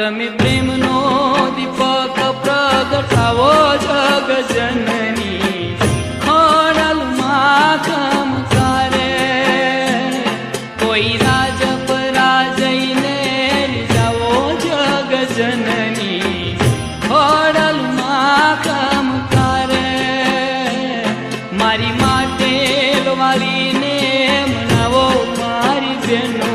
તમે પ્રેમનો દીપક પ્રગટાવો જગ જનની ખોડલમાં ખમકારે કોઈ રાજ પરાજયને જાવો જગ જનની ખોડલમાં ખમકારે મારી માટે વાલીને મનાવો મારી બેનો